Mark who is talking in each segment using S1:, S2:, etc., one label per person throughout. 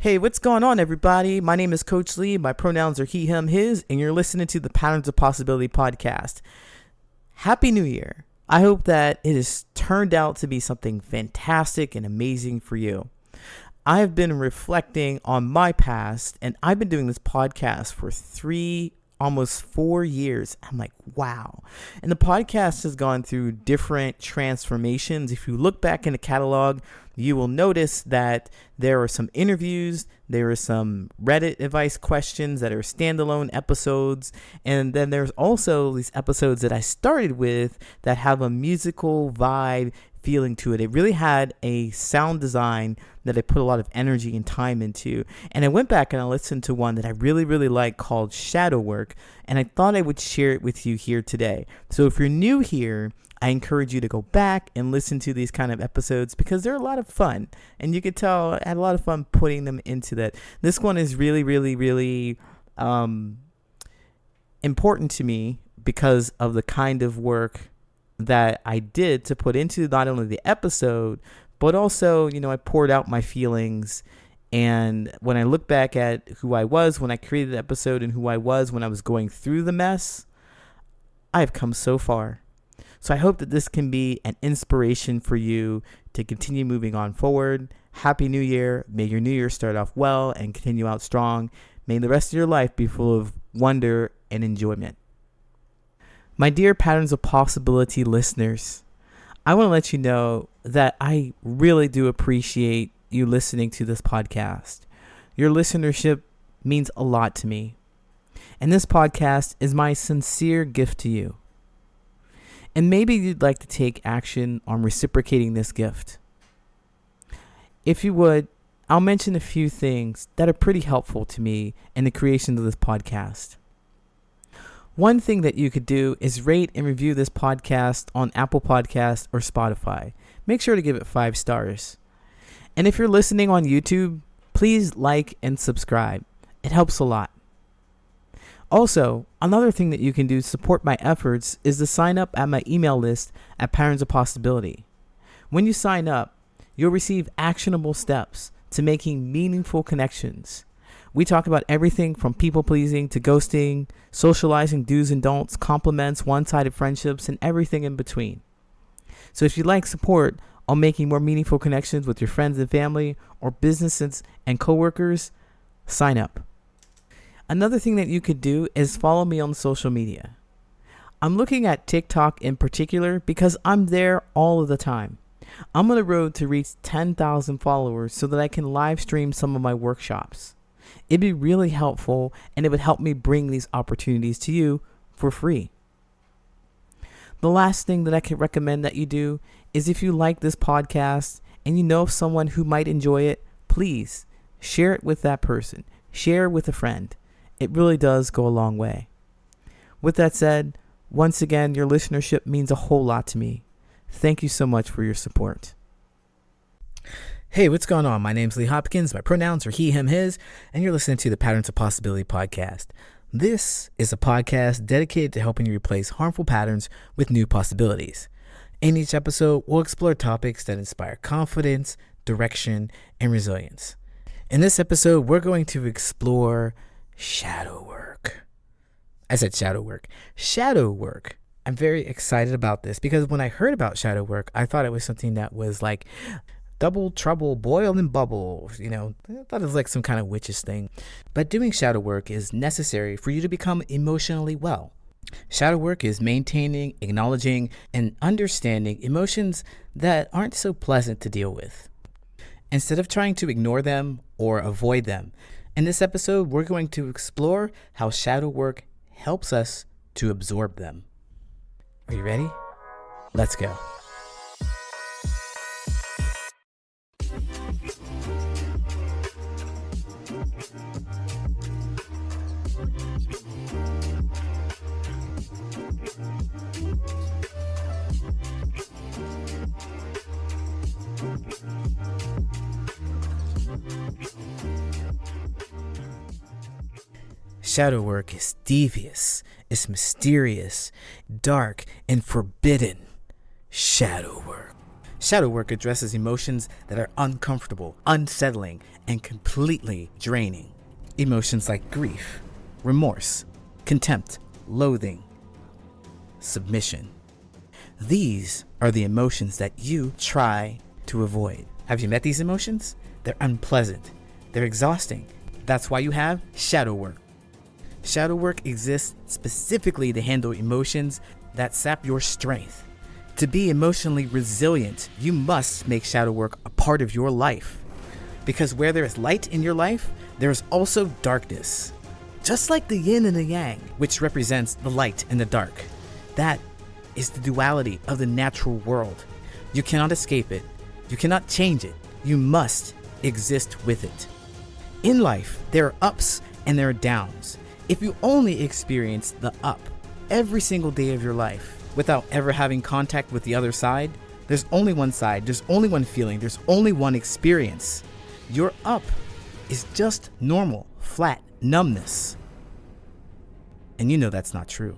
S1: Hey, what's going on, everybody? My name is Coach Lee. My pronouns are he, him, his, and you're listening to the Patterns of Possibility podcast. Happy New Year. I hope that it has turned out to be something fantastic and amazing for you. I have been reflecting on my past, and I've been doing this podcast for almost 4 years. I'm like, wow. And the podcast has gone through different transformations. If you look back in the catalog, you will notice that there are some interviews, there are some Reddit advice questions that are standalone episodes, and then there's also these episodes that I started with that have a musical vibe feeling to it. It really had a sound design that I put a lot of energy and time into. And I went back and I listened to one that I really, really like called Shadow Work, and I thought I would share it with you here today. So if you're new here, I encourage you to go back and listen to these kind of episodes because they're a lot of fun. And you could tell I had a lot of fun putting them into that. This one is really, really, really important to me because of the kind of work that I did to put into not only the episode, but also, I poured out my feelings. And when I look back at who I was when I created the episode and who I was when I was going through the mess, I have come so far. So I hope that this can be an inspiration for you to continue moving on forward. Happy New Year. May your new year start off well and continue out strong. May the rest of your life be full of wonder and enjoyment. My dear Patterns of Possibility listeners, I want to let you know that I really do appreciate you listening to this podcast. Your listenership means a lot to me. And this podcast is my sincere gift to you. And maybe you'd like to take action on reciprocating this gift. If you would, I'll mention a few things that are pretty helpful to me in the creation of this podcast. One thing that you could do is rate and review this podcast on Apple Podcasts or Spotify. Make sure to give it 5 stars. And if you're listening on YouTube, please like and subscribe. It helps a lot. Also, another thing that you can do to support my efforts is to sign up at my email list at Patterns of Possibility. When you sign up, you'll receive actionable steps to making meaningful connections. We talk about everything from people pleasing to ghosting, socializing do's and don'ts, compliments, one-sided friendships, and everything in between. So if you'd like support on making more meaningful connections with your friends and family or businesses and coworkers, sign up. Another thing that you could do is follow me on social media. I'm looking at TikTok in particular because I'm there all of the time. I'm on the road to reach 10,000 followers so that I can live stream some of my workshops. It'd be really helpful, and it would help me bring these opportunities to you for free. The last thing that I could recommend that you do is if you like this podcast and you know of someone who might enjoy it, please share it with that person. Share it with a friend. It really does go a long way. With that said, once again, your listenership means a whole lot to me. Thank you so much for your support. Hey, what's going on? My name's Lee Hopkins. My pronouns are he, him, his, and you're listening to the Patterns of Possibility podcast. This is a podcast dedicated to helping you replace harmful patterns with new possibilities. In each episode, we'll explore topics that inspire confidence, direction, and resilience. In this episode, we're going to explore shadow work. I said shadow work. Shadow work. I'm very excited about this because when I heard about shadow work, I thought it was something that was like double trouble, boil and bubble. I thought it was like some kind of witch's thing. But doing shadow work is necessary for you to become emotionally well. Shadow work is maintaining, acknowledging, and understanding emotions that aren't so pleasant to deal with. Instead of trying to ignore them or avoid them, in this episode, we're going to explore how shadow work helps us to absorb them. Are you ready? Let's go. Shadow work is devious, it's mysterious, dark, and forbidden. Shadow work. Shadow work addresses emotions that are uncomfortable, unsettling, and completely draining. Emotions like grief, remorse, contempt, loathing, submission. These are the emotions that you try to avoid. Have you met these emotions? They're unpleasant. They're exhausting. That's why you have shadow work. Shadow work exists specifically to handle emotions that sap your strength. To be emotionally resilient, you must make shadow work a part of your life. Because where there is light in your life, there is also darkness. Just like the yin and the yang, which represents the light and the dark. That is the duality of the natural world. You cannot escape it. You cannot change it. You must exist with it. In life, there are ups and there are downs. If you only experience the up every single day of your life without ever having contact with the other side, there's only one side, there's only one feeling, there's only one experience. Your up is just normal, flat numbness. And you know that's not true.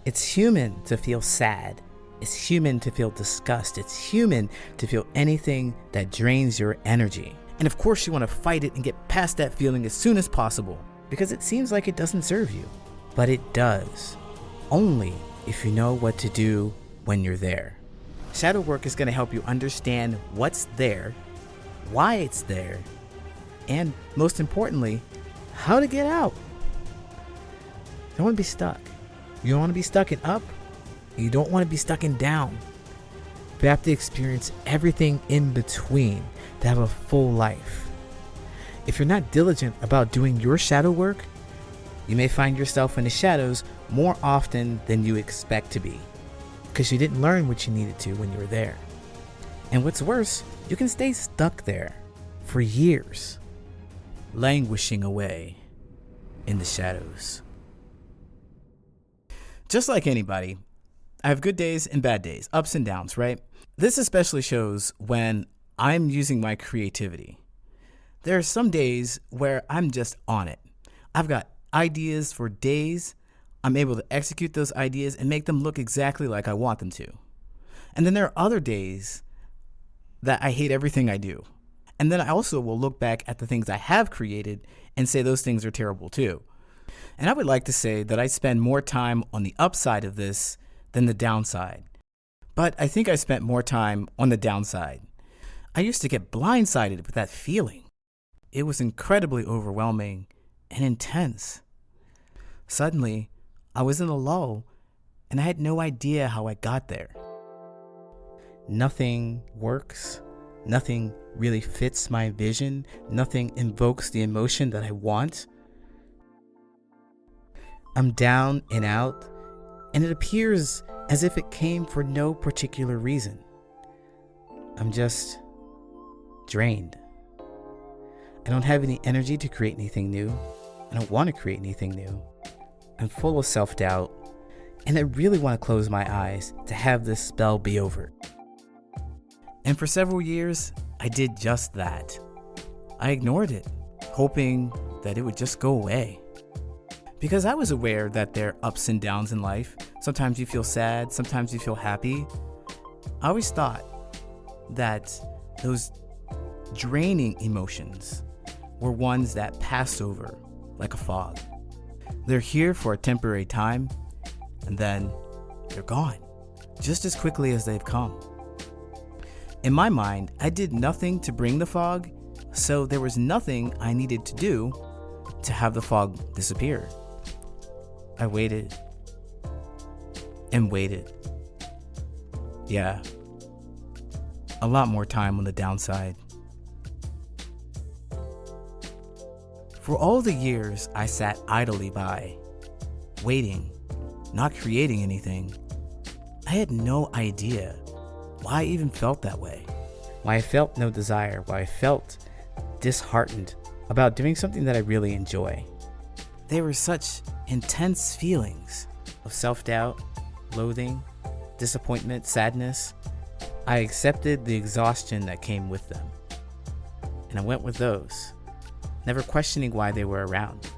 S1: It's human to feel sad. It's human to feel disgust. It's human to feel anything that drains your energy. And of course you want to fight it and get past that feeling as soon as possible because it seems like it doesn't serve you. But it does. Only if you know what to do when you're there. Shadow work is going to help you understand what's there, why it's there, and most importantly, how to get out. You don't want to be stuck. You don't want to be stuck in up. You don't want to be stuck in down. You have to experience everything in between to have a full life. If you're not diligent about doing your shadow work, you may find yourself in the shadows more often than you expect to be because you didn't learn what you needed to when you were there. And what's worse, you can stay stuck there for years, languishing away in the shadows. Just like anybody, I have good days and bad days, ups and downs, right? This especially shows when I'm using my creativity. There are some days where I'm just on it. I've got ideas for days. I'm able to execute those ideas and make them look exactly like I want them to. And then there are other days that I hate everything I do. And then I also will look back at the things I have created and say those things are terrible too. And I would like to say that I spend more time on the upside of this than the downside. But I think I spent more time on the downside. I used to get blindsided with that feeling. It was incredibly overwhelming and intense. Suddenly, I was in a lull and I had no idea how I got there. Nothing works. Nothing really fits my vision. Nothing invokes the emotion that I want. I'm down and out, and it appears as if it came for no particular reason. I'm just drained. I don't have any energy to create anything new. I don't want to create anything new. I'm full of self-doubt, and I really want to close my eyes to have this spell be over. And for several years, I did just that. I ignored it, hoping that it would just go away. Because I was aware that there are ups and downs in life. Sometimes you feel sad, sometimes you feel happy. I always thought that those draining emotions were ones that pass over like a fog. They're here for a temporary time, and then they're gone, just as quickly as they've come. In my mind, I did nothing to bring the fog, so there was nothing I needed to do to have the fog disappear. I waited and waited. Yeah, a lot more time on the downside. For all the years I sat idly by, waiting, not creating anything, I had no idea why I even felt that way. Why I felt no desire, why I felt disheartened about doing something that I really enjoy. They were such intense feelings of self-doubt, loathing, disappointment, sadness. I accepted the exhaustion that came with them. And I went with those, never questioning why they were around.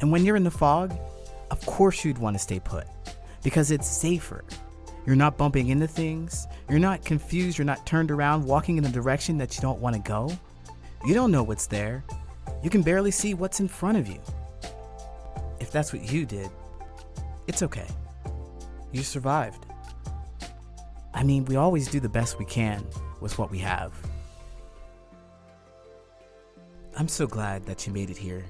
S1: And when you're in the fog, of course you'd want to stay put, because it's safer. You're not bumping into things. You're not confused. You're not turned around walking in a direction that you don't want to go. You don't know what's there. You can barely see what's in front of you. If that's what you did, it's okay. You survived. I mean, we always do the best we can with what we have. I'm so glad that you made it here.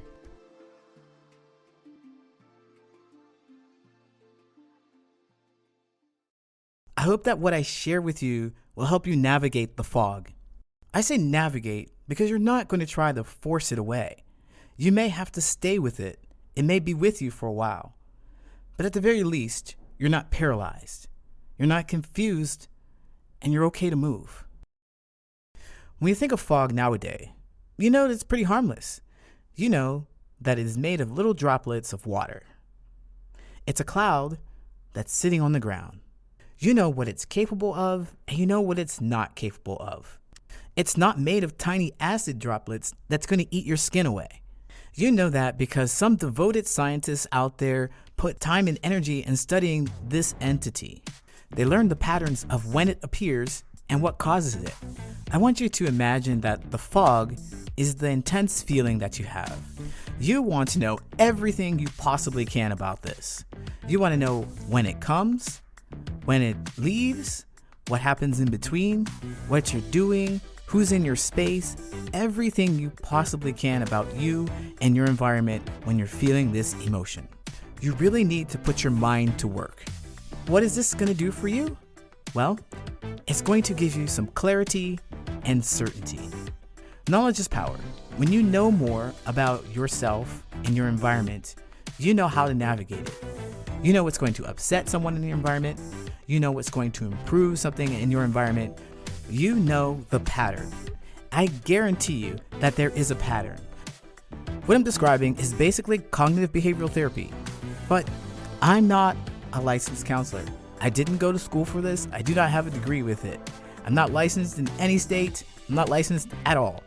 S1: I hope that what I share with you will help you navigate the fog. I say navigate because you're not going to try to force it away. You may have to stay with it. It may be with you for a while. But at the very least, you're not paralyzed. You're not confused, and you're okay to move. When you think of fog nowadays, you know that it's pretty harmless. You know that it is made of little droplets of water. It's a cloud that's sitting on the ground. You know what it's capable of, and you know what it's not capable of. It's not made of tiny acid droplets that's going to eat your skin away. You know that because some devoted scientists out there put time and energy in studying this entity. They learned the patterns of when it appears and what causes it. I want you to imagine that the fog is the intense feeling that you have. You want to know everything you possibly can about this. You want to know when it comes, when it leaves, what happens in between, what you're doing, who's in your space, everything you possibly can about you and your environment when you're feeling this emotion. You really need to put your mind to work. What is this going to do for you? Well, it's going to give you some clarity and certainty. Knowledge is power. When you know more about yourself and your environment, you know how to navigate it. You know what's going to upset someone in your environment. You know what's going to improve something in your environment. You know the pattern. I guarantee you that there is a pattern. What I'm describing is basically cognitive behavioral therapy, but I'm not a licensed counselor. I didn't go to school for this. I do not have a degree with it. I'm not licensed in any state. I'm not licensed at all.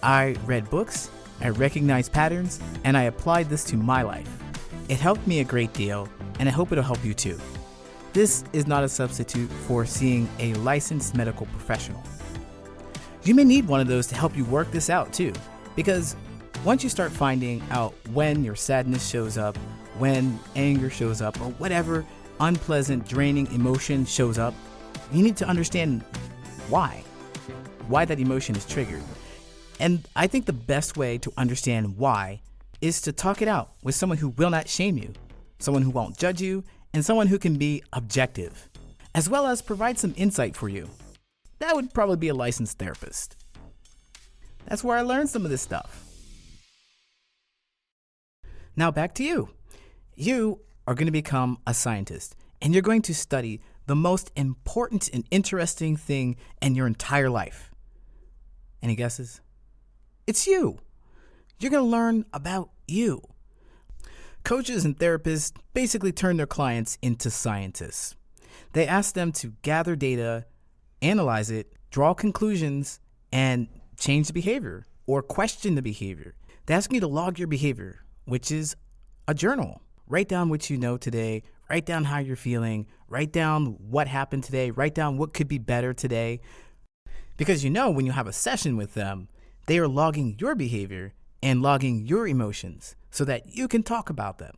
S1: I read books, I recognized patterns, and I applied this to my life. It helped me a great deal, and I hope it'll help you too. This is not a substitute for seeing a licensed medical professional. You may need one of those to help you work this out too, because once you start finding out when your sadness shows up, when anger shows up, or whatever unpleasant, draining emotion shows up, you need to understand why that emotion is triggered. And I think the best way to understand why is to talk it out with someone who will not shame you, someone who won't judge you, and someone who can be objective, as well as provide some insight for you. That would probably be a licensed therapist. That's where I learned some of this stuff. Now back to you. You are going to become a scientist, and you're going to study the most important and interesting thing in your entire life. Any guesses? It's you. You're going to learn about you. Coaches and therapists basically turn their clients into scientists. They ask them to gather data, analyze it, draw conclusions, and change the behavior or question the behavior. They ask you to log your behavior, which is a journal. Write down what you know today, write down how you're feeling, write down what happened today, write down what could be better today. Because you know when you have a session with them, they are logging your behavior and logging your emotions so that you can talk about them.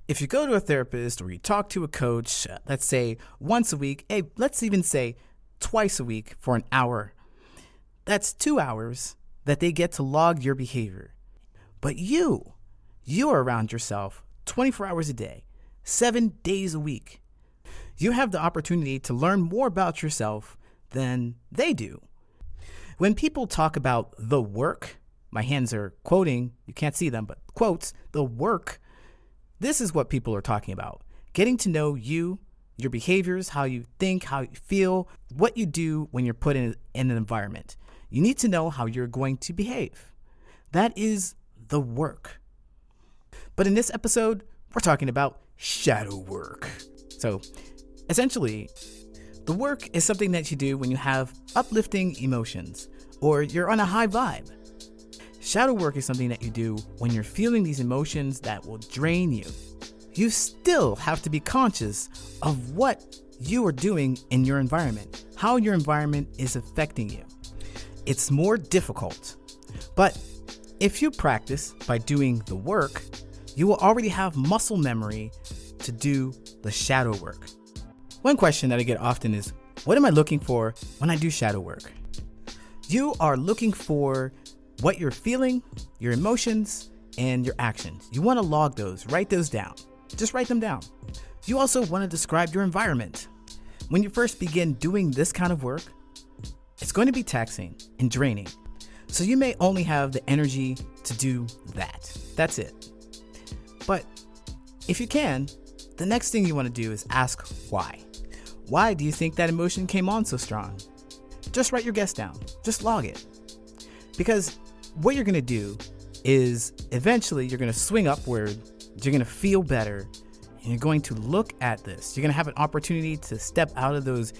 S1: If you go to a therapist or you talk to a coach, let's say once a week, let's even say twice a week for an hour, that's 2 hours that they get to log your behavior. But you are around yourself 24 hours a day, 7 days a week. You have the opportunity to learn more about yourself than they do. When people talk about the work, my hands are quoting, you can't see them, but quotes, the work, this is what people are talking about. Getting to know you, your behaviors, how you think, how you feel, what you do when you're put in an environment. You need to know how you're going to behave. That is the work. But in this episode, we're talking about shadow work. So essentially, the work is something that you do when you have uplifting emotions or you're on a high vibe. Shadow work is something that you do when you're feeling these emotions that will drain you. You still have to be conscious of what
S2: you are doing in your environment, how your environment is affecting you. It's more difficult, but if you practice by doing the work, you will already have muscle memory to do the shadow work. One question that I get often is, what am I looking for when I do shadow work? You are looking for what you're feeling, your emotions, and your actions. You want to log those, write those down. Just write them down. You also want to describe your environment. When you first begin doing this kind of work, it's going to be taxing and draining. So you may only have the energy to do that. That's it. But if you can, the next thing you want to do is ask why. Why do you think that emotion came on so strong? Just write your guess down. Just log it. Because what you're going to do is eventually you're going to swing upward, you're going to feel better, and you're going to look at this. You're going to have an opportunity to step out of those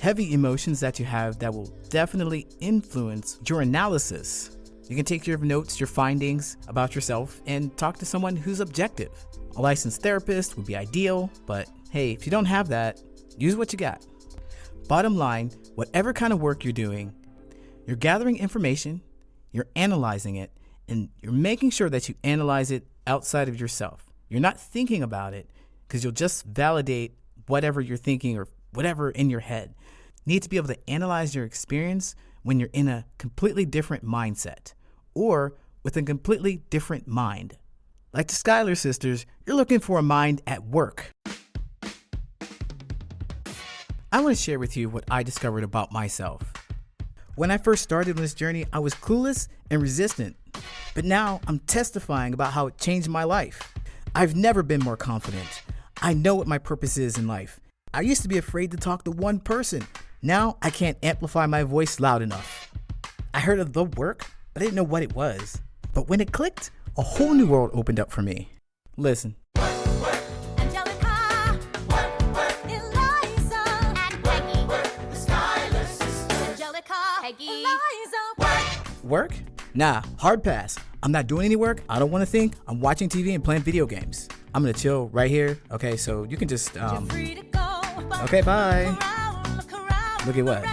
S2: heavy emotions that you have that will definitely influence your analysis. You can take your notes, your findings about yourself, and talk to someone who's objective. A licensed therapist would be ideal, but hey, if you don't have that, use what you got. Bottom line, whatever kind of work you're doing, you're gathering information, you're analyzing it, and you're making sure that you analyze it outside of yourself. You're not thinking about it because you'll just validate whatever you're thinking or whatever in your head. You need to be able to analyze your experience when you're in a completely different mindset or with a completely different mind. Like the Schuyler sisters, you're looking for a mind at work. I want to share with you what I discovered about myself. When I first started on this journey, I was clueless and resistant, but now I'm testifying about how it changed my life. I've never been more confident. I know what my purpose is in life. I used to be afraid to talk to one person. Now I can't amplify my voice loud enough. I heard of the work, but I didn't know what it was. But when it clicked, a whole new world opened up for me. Listen. Work? Nah, hard pass. I'm not doing any work. I don't want to think. I'm watching TV and playing video games. I'm gonna chill right here. Okay, so you can just okay, bye. Look at what?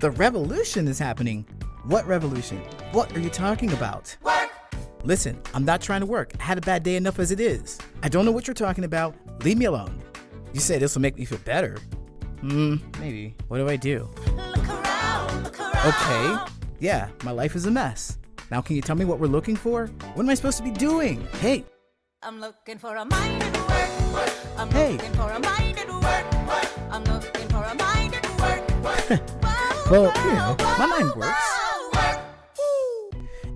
S2: The revolution is happening. What revolution? What are you talking about? Work. Listen, I'm not trying to work. I had a bad day enough as it is. I don't know what you're talking about. Leave me alone. You say this will make me feel better. Maybe. What do I do? Okay. Yeah, my life is a mess. Now can you tell me what we're looking for? What am I supposed to be doing? Hey.
S3: I'm looking for a mind at work. I'm
S2: Hey.
S3: looking for a mind at work. I'm looking for a mind at work.
S2: Well, you know, my mind works.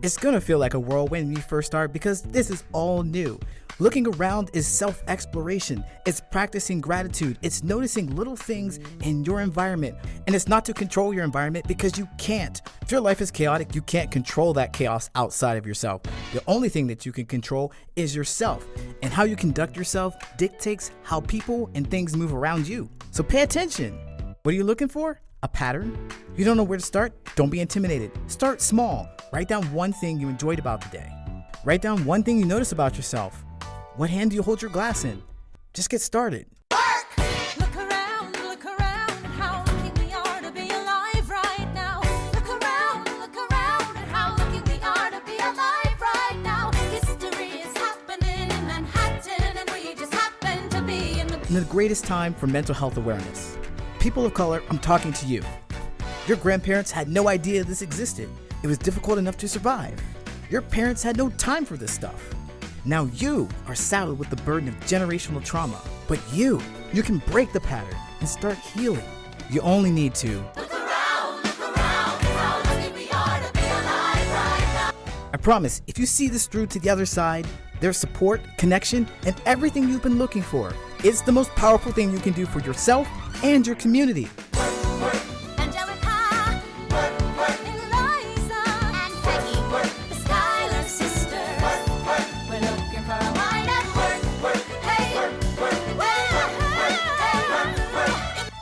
S2: It's gonna feel like a whirlwind when you first start because this is all new. Looking around is self-exploration. It's practicing gratitude. It's noticing little things in your environment. And it's not to control your environment because you can't. If your life is chaotic, you can't control that chaos outside of yourself. The only thing that you can control is yourself. And how you conduct yourself dictates how people and things move around you. So pay attention. What are you looking for? A pattern? You don't know where to start? Don't be intimidated. Start small. Write down one thing you enjoyed about the day. Write down one thing you notice about yourself. What hand do you hold your glass in? Just get started.
S3: Look around at how lucky we are to be alive right now. Look around at how lucky we are to be alive right now. History is happening in Manhattan, and we just happen to be in
S2: The greatest time for mental health awareness. People of color, I'm talking to you. Your grandparents had no idea this existed. It was difficult enough to survive. Your parents had no time for this stuff. Now you are saddled with the burden of generational trauma. But you can break the pattern and start healing. You only need to
S3: Look around at how lucky we are to be alive right now.
S2: I promise, if you see this through to the other side, there's support, connection, and everything you've been looking for. It's the most powerful thing you can do for yourself and your community.
S3: Angelica, Eliza, and Peggy, the Schuyler sisters. We're looking for a mind at work. Hey,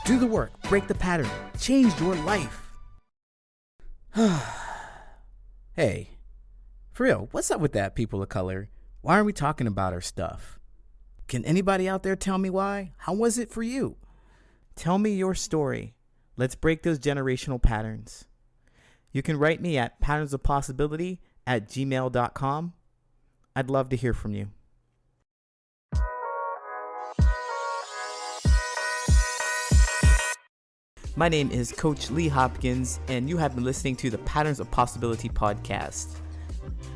S2: Do the work, break the pattern, change your life. Hey, for real, what's up with that, people of color? Why aren't we talking about our stuff? Can anybody out there tell me why? How was it for you?
S1: Tell me your story. Let's break those generational patterns. You can write me at patternsofpossibility@gmail.com. I'd love to hear from you. My name is Coach Lee Hopkins, and you have been listening to the Patterns of Possibility podcast.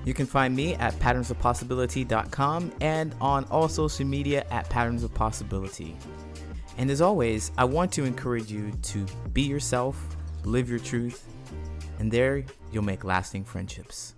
S1: You can find me at patternsofpossibility.com and on all social media at Patterns of Possibility. And as always, I want to encourage you to be yourself, live your truth, and there you'll make lasting friendships.